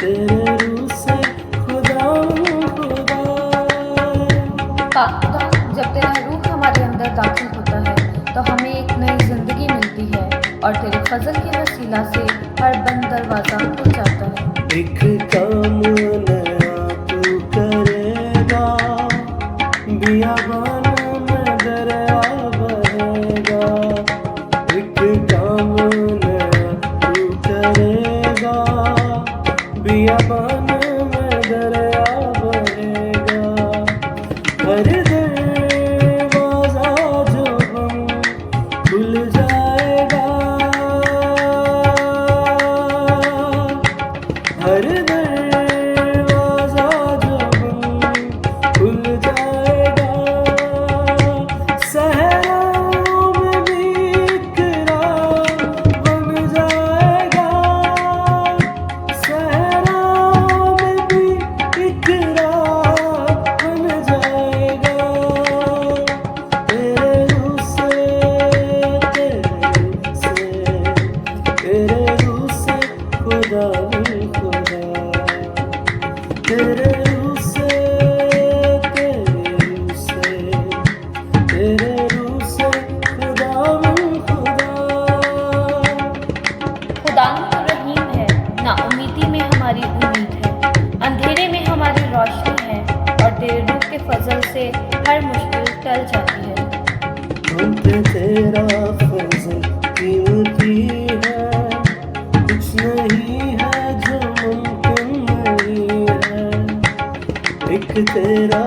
तेरे रूह से खुदा खुदा। पाक खुदा, जब तेरा रूह हमारे अंदर दाखिल होता है तो हमें एक नई जिंदगी मिलती है और तेरे फजल के वसीला से हर बंद दरवाज़ा खुल जाता है। एक काम नया तू करेगा, बियाबान में दरिया बहेगा। एक काम नया तू करेगा, बियाबान में दरिया बहेगा। हर दरवाजा जो बंद खुल जाएगा, हर दरवाजा जो बंद खुल जाएगा। सहराओं में भी इकरार बन जाएगा, सहराओं में भी इकरार बन जाएगा। तेरे रूह से, तेरे रूह से खुदा खुदा। तेरे रूह से, तेरे रूह से, तेरे रूह से खुदा खुदा। खुदा तो रहीम है, नाउमीदी में हमारी उम्मीद है, अंधेरे में हमारी रोशनी है और तेरे रूह के फजल से हर मुश्किल टल जाती है। हम पे तेरा फजल कीमती है, कुछ नहीं है जो मुमकिन नहीं है। एक तेरा